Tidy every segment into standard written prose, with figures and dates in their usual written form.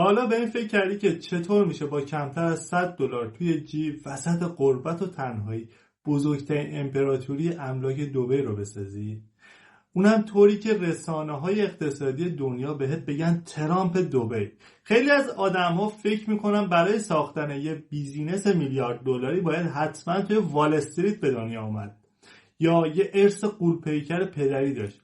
حالا به این فکر کردی که چطور میشه با کمتر از $100 توی جیب وسط غربت و تنهایی بزرگترین امپراتوری املاک دبی رو بسازی؟ اونم طوری که رسانه‌های اقتصادی دنیا بهت بگن ترامپ دبی. خیلی از آدم‌ها فکر میکنن برای ساختن یه بیزینس میلیارد دلاری باید حتما توی وال استریت به دنیا اومد یا یه ارث غول‌پیکر پدری داشت.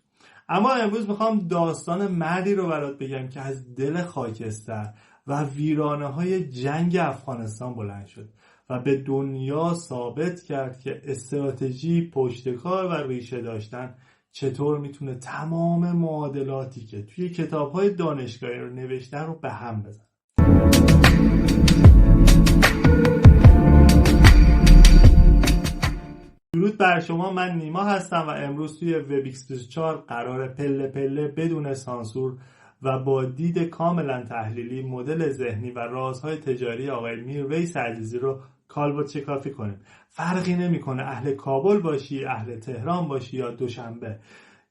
اما امروز میخوام داستان مردی رو برات بگم که از دل خاکستر و ویرانه‌های جنگ افغانستان بلند شد و به دنیا ثابت کرد که استراتژی، پشتکار و ریشه داشتن چطور میتونه تمام معادلاتی که توی کتاب‌های دانشگاهی رو نوشته رو به هم بزنه. درود بر شما، من نیما هستم و امروز توی وبیکس 24 قرار پله پله بدون سانسور و با دید کاملا تحلیلی مدل ذهنی و رازهای تجاری آقای میرویس عزیزی رو کالبد شکافی کنیم. فرقی نمیکنه اهل کابل باشی، اهل تهران باشی یا دوشنبه.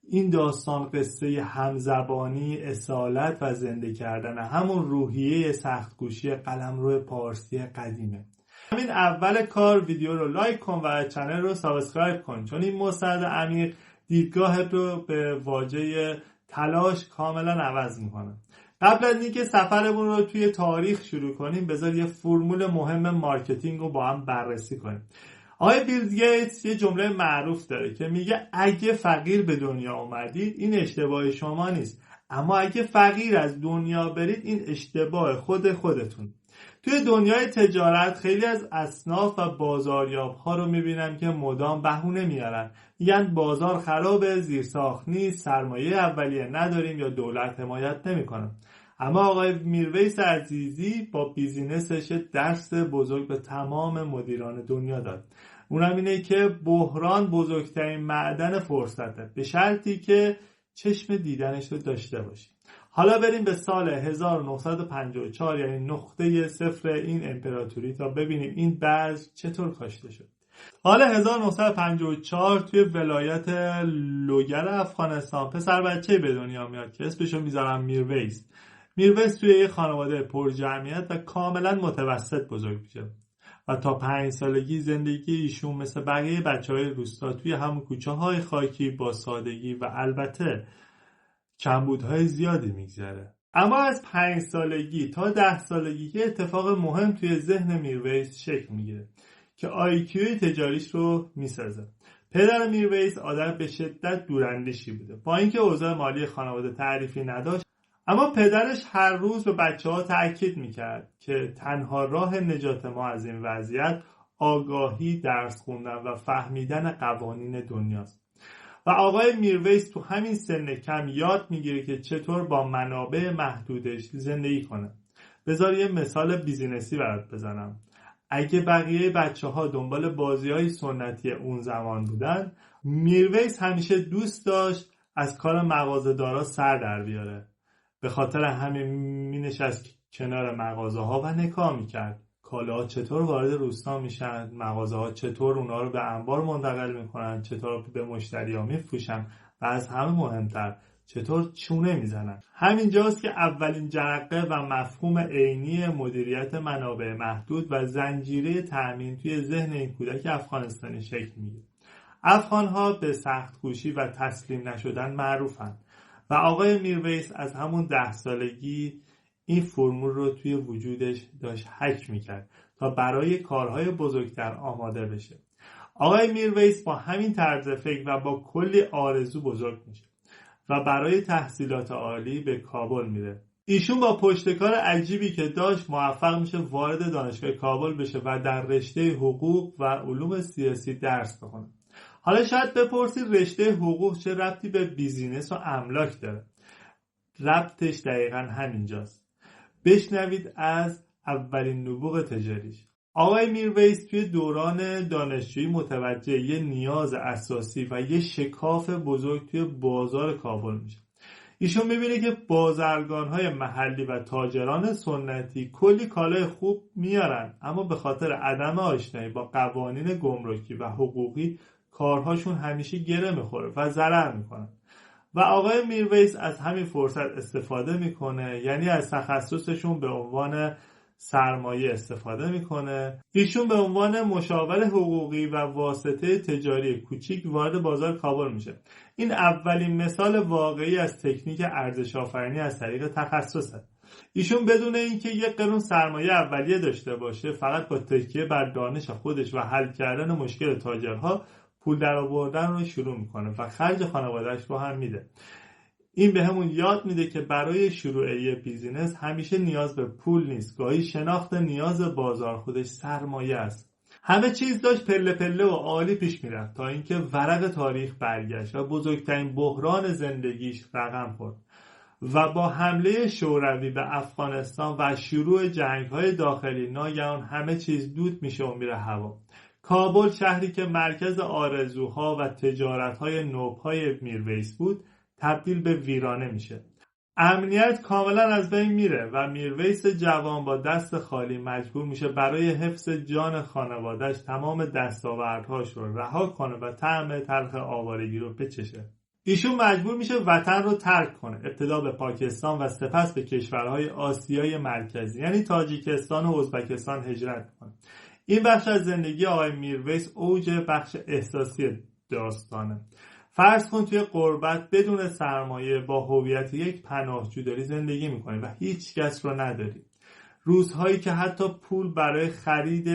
این داستان قصه همزبانی، اصالت و زنده کردن همون روحیه سختگوشی قلمرو پارسی قدیمه. همین اول کار ویدیو رو لایک کن و چنل رو سابسکرایب کن، چون این مستند عمیق دیدگاهت رو به واژه تلاش کاملا عوض میکنه. قبل از اینکه سفرمون رو توی تاریخ شروع کنیم بذار یه فرمول مهم مارکتینگ رو با هم بررسی کنیم. آقای بیل گیتس یه جمله معروف داره که میگه اگه فقیر به دنیا اومدید این اشتباه شما نیست، اما اگه فقیر از دنیا برید این اشتباه خودتون. توی دنیای تجارت خیلی از اصناف و بازاریاب ها رو میبینم که مدام بهونه میارن، میگن بازار خرابه، زیرساخت نیست، سرمایه اولیه نداریم یا دولت حمایت نمیکنه. اما آقای میرویس عزیزی با بیزینسش درس بزرگ به تمام مدیران دنیا داد. اونم اینه که بحران بزرگترین معدن فرصته، به شرطی که چشم دیدنش رو داشته باشی. حالا بریم به سال 1954، یعنی نقطه صفر این امپراتوری، تا ببینیم این بذر چطور کاشته شد. حال 1954 توی ولایت لوگر افغانستان پسر بچه به دنیا میاد که اسمشو میذارم میرویس. میرویس توی یه خانواده پر جمعیت و کاملا متوسط بزرگ میشه و تا 5 سالگی زندگی ایشون مثل بقیه بچهای روستا توی همون کوچه های خاکی با سادگی و البته کمبودهای زیادی میگذره. اما از 5 سالگی تا 10 سالگی یه اتفاق مهم توی ذهن میرویس شکل میگیره که آیکیوی تجاریش رو میسازه. پدر میرویس آدم به شدت دوراندیشی بوده. با اینکه اوضاع مالی خانواده تعریفی نداشت، اما پدرش هر روز به بچه‌ها تأکید میکرد که تنها راه نجات ما از این وضعیت آگاهی، درس خوندن و فهمیدن قوانین دنیاست. و آقای میرویس تو همین سن کم یاد میگیره که چطور با منابع محدودش زندگی کنه. بذار یه مثال بیزینسی برات بزنم. اگه بقیه بچه‌ها دنبال بازی‌های سنتی اون زمان بودن، میرویس همیشه دوست داشت از کار مغازه‌دارا سر در بیاره. به خاطر همین مینشست کنار مغازه‌ها و نگاه میکرد کالاها چطور وارد روستا میشن، مغازه‌ها چطور اونا رو به انبار منتقل میکنن، چطور به مشتری‌ها میفروشن و از همه مهمتر چطور چونه میزنن. همینجاست که اولین جرقه و مفهوم عینی مدیریت منابع محدود و زنجیره تأمین توی ذهن این کودک افغانستانی شکل میگیره. افغان‌ها به سخت‌کوشی و تسلیم نشدن معروفن و آقای میرویس از همون 10 سالگی این فرمول رو توی وجودش داشت حک میکرد تا برای کارهای بزرگتر آماده بشه. آقای میرویس با همین طرز فکر و با کلی آرزو بزرگ میشه و برای تحصیلات عالی به کابل میره. ایشون با پشتکار عجیبی که داشت موفق میشه وارد دانشگاه کابل بشه و در رشته حقوق و علوم سیاسی درس بخونه. حالا شاید بپرسید رشته حقوق چه ربطی به بیزینس و املاک داره؟ ربطش دقیقاً همینجاست. بشنوید از اولین نبوغ تجاریش. آقای میرویس توی دوران دانشجویی متوجه یه نیاز اساسی و یه شکاف بزرگ توی بازار کابل میشه. ایشون میبینه که بازرگان‌های محلی و تاجران سنتی کلی کالای خوب میارن، اما به خاطر عدم آشنایی با قوانین گمرکی و حقوقی کارهاشون همیشه گره میخوره و ضرر میکنن و آقای میرویس از همین فرصت استفاده میکنه، یعنی از تخصصشون به عنوان سرمایه استفاده میکنه. ایشون به عنوان مشاور حقوقی و واسطه تجاری کوچیک وارد بازار کابل میشه. این اولین مثال واقعی از تکنیک ارزش آفرینی از طریق تخصصه. ایشون بدون اینکه یک قانون سرمایه اولیه داشته باشه، فقط با تکیه بر دانش خودش و حل کردن مشکل تاجرها پول درآوردن رو شروع میکنه و خرج خانواده‌اش رو هم میده. این به همون یاد میده که برای شروع یه بیزینس همیشه نیاز به پول نیست، گاهی شناخت نیاز بازار خودش سرمایه است. همه چیز داشت پله پله و عالی پیش میرفت تا اینکه ورق تاریخ برگشت و بزرگترین بحران زندگیش رقم خورد و با حمله شوروی به افغانستان و شروع جنگ‌های داخلی ناگهان همه چیز دود میشه و میره هوا. کابل، شهری که مرکز آرزوها و تجارت‌های نوپای میرویس بود، تبدیل به ویرانه میشه. امنیت کاملا از بین میره و میرویس جوان با دست خالی مجبور میشه برای حفظ جان خانواده‌اش تمام دستاوردهاش رو رها کنه و طعم تلخ آوارگی رو بچشه. ایشون مجبور میشه وطن رو ترک کنه، ابتدا به پاکستان و سپس به کشورهای آسیای مرکزی یعنی تاجیکستان و ازبکستان هجرت کنه. این بخش از زندگی آقای میرویس اوج بخش احساسی داستانه. فرض کن توی غربت بدون سرمایه با هویت یک پناهجو داری زندگی میکنی و هیچ کس رو نداری. روزهایی که حتی پول برای خرید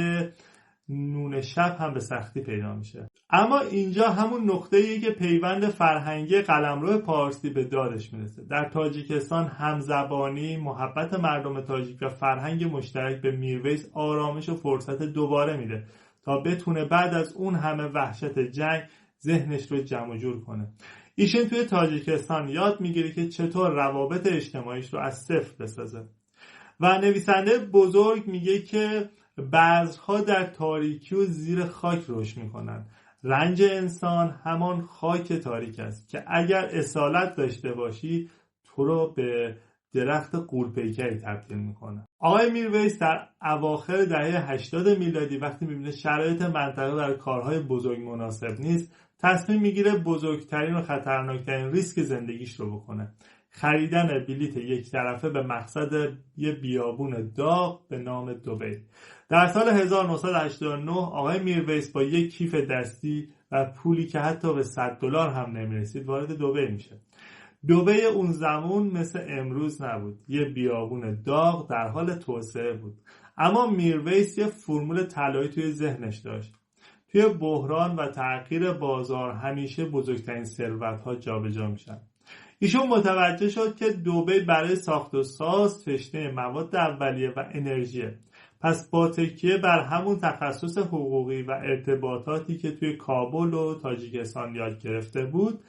نون شب هم به سختی پیدا میشه. اما اینجا همون نقطه‌ایه که پیوند فرهنگی قلمرو پارسی به دادش میرسه. در تاجیکستان همزبانی، محبت مردم تاجیک و فرهنگ مشترک به میرویس آرامش و فرصت دوباره میده تا بتونه بعد از اون همه وحشت جنگ ذهنش رو جمع جور کنه. ایشون توی تاجیکستان یاد میگیره که چطور روابط اجتماعیش رو از صفر بسازه. و نویسنده بزرگ میگه که بذرها در تاریکی و زیر خاک رشد میکنن. رنج انسان همان خاک تاریک است که اگر اصالت داشته باشی تو رو به درخت قورپیکری تبدیل میکنه. آقای میرویس در اواخر دهه 80 میلادی وقتی میبینه شرایط منطقه در کارهای بزرگ مناسب نیست، تصمیم میگیره بزرگترین و خطرناکترین ریسک زندگیش رو بکنه: خریدن بلیت یک طرفه به مقصد یه بیابون داغ به نام دبی. در سال 1989 آقای میرویس با یک کیف دستی و پولی که حتی به $100 هم نمیرسید وارد دبی میشه. دبی اون زمان مثل امروز نبود، یه بیابون داغ در حال توسعه بود. اما میرویس یه فرمول طلایی توی ذهنش داشت: توی بحران و تغییر بازار همیشه بزرگترین ثروت‌ها جابجا میشن. ایشون متوجه شد که دبی برای ساخت و ساز تشنه مواد اولیه و انرژیه. پس با تکیه بر همون تخصص حقوقی و ارتباطاتی که توی کابل و تاجیکستان یاد گرفته بود،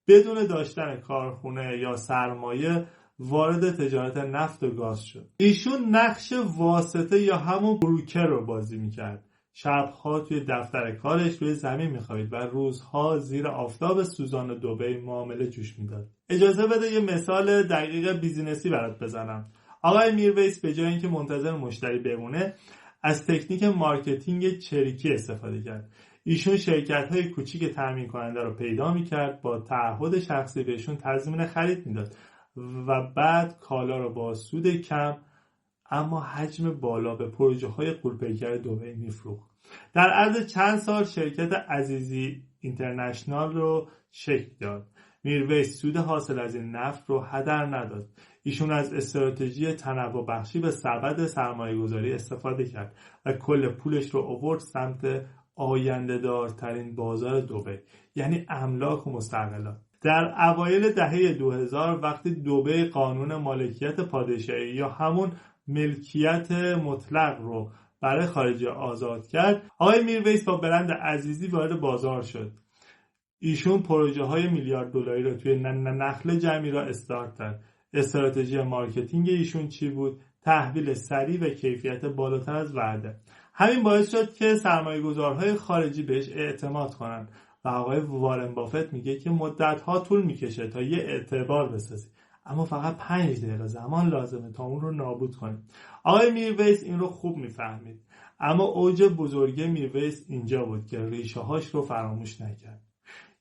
بدون داشتن کارخونه یا سرمایه وارد تجارت نفت و گاز شد. ایشون نقش واسطه یا همون بروکر رو بازی میکرد. شبها توی دفتر کارش روی زمین میخوابید و روزها زیر آفتاب سوزان دبی معامله جوش میداد. اجازه بده یه مثال دقیق بیزینسی برات بزنم. آقای میرویس به جای اینکه منتظر مشتری بمونه، از تکنیک مارکتینگ چریکی استفاده کرد. ایشون شرکت‌های کوچیک تامین کننده رو پیدا می‌کرد، با تعهد شخصی بهشون تضمین خرید میداد و بعد کالا رو با سود کم اما حجم بالا به پروژه‌های غول‌پیکر دبی می‌فروخت. در عرض چند سال شرکت عزیزی اینترنشنال رو شکل داد. میرویس سود حاصل از این نفت رو هدر نداد. ایشون از استراتژی تنوع بخشی به سبد سرمایه‌گذاری استفاده کرد و کل پولش رو آورد سمت آینده دارترین بازار دبی، یعنی املاک و مستقلات. در اوایل دهه 2000 وقتی دبی قانون مالکیت پادشاهی یا همون ملکیت مطلق رو برای خارجی آزاد کرد، آقای میرویس با برند عزیزی وارد بازار شد. ایشون پروژه های میلیارد دلاری رو توی نخل جمعی را استارت کرد. استراتژی مارکتینگ ایشون چی بود؟ تحویل سریع و کیفیت بالاتر از وعده. همین باعث شد که سرمایه‌گذارهای خارجی بهش اعتماد کنند و آقای وارن بافت میگه که مدت‌ها طول میکشه تا یه اعتبار بسازی، اما فقط 5 دقیقه زمان لازمه تا اون رو نابود کنیم. آقای میرویس این رو خوب میفهمید، اما اوج بزرگی میرویس اینجا بود که ریشه هاش رو فراموش نکرد.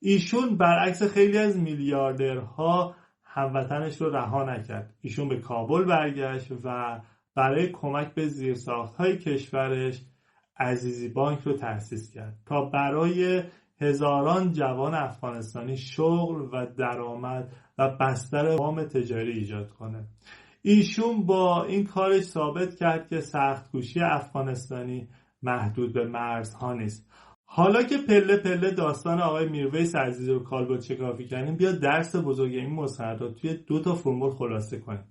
ایشون برعکس خیلی از میلیاردرها هموطنش رو رها نکرد. ایشون به کابل برگشت و برای کمک به زیرساخت‌های کشورش عزیزی بانک رو تأسیس کرد تا برای هزاران جوان افغانستانی شغل و درآمد و بستر وام تجاری ایجاد کنه. ایشون با این کارش ثابت کرد که سخت‌کوشی افغانستانی محدود به مرزها نیست. حالا که پله پله داستان آقای میرویس عزیزی رو کالبد شکافی کردیم، بیا درس بزرگ این مستندات توی 2 فرمول خلاصه کنیم.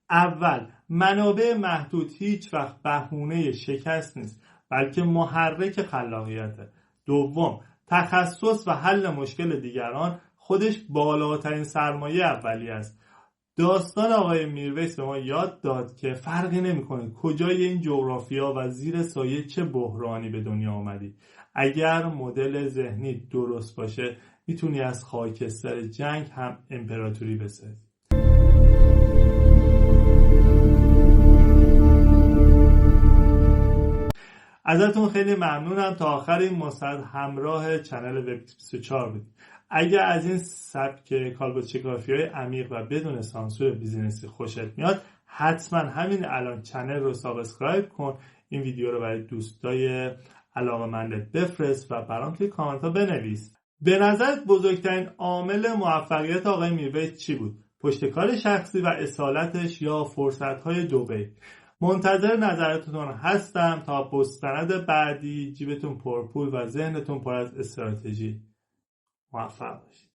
اول، منابع محدود هیچ وقت بهونه شکست نیست، بلکه محرک خلاقیته. دوم، تخصص و حل مشکل دیگران خودش بالاترین سرمایه اولیه است. داستان آقای میرویس به ما یاد داد که فرقی نمی‌کنه کجای این جغرافیا و زیر سایه چه بحرانی به دنیا آمدی. اگر مدل ذهنی درست باشه میتونی از خاکستر جنگ هم امپراتوری بسازی. ازتون خیلی ممنونم. تا آخر این مستند همراه چنل وب 24 بودید. اگر از این سبک کالبد شکافی‌های عمیق و بدون سانسور بیزینسی خوشت میاد، حتما همین الان چنل رو سابسکرایب کن. این ویدیو رو برای دوستای علاقه‌مندت بفرست و برام توی کامنت ها بنویس. به نظرت بزرگترین عامل موفقیت آقای میرویس چی بود؟ پشتکار شخصی و اصالتش یا فرصت‌های دبی؟ منتظر نظراتتون هستم تا مستند بعدی جیبتون پرپول و ذهنتون پر از استراتژی. موفق باشید.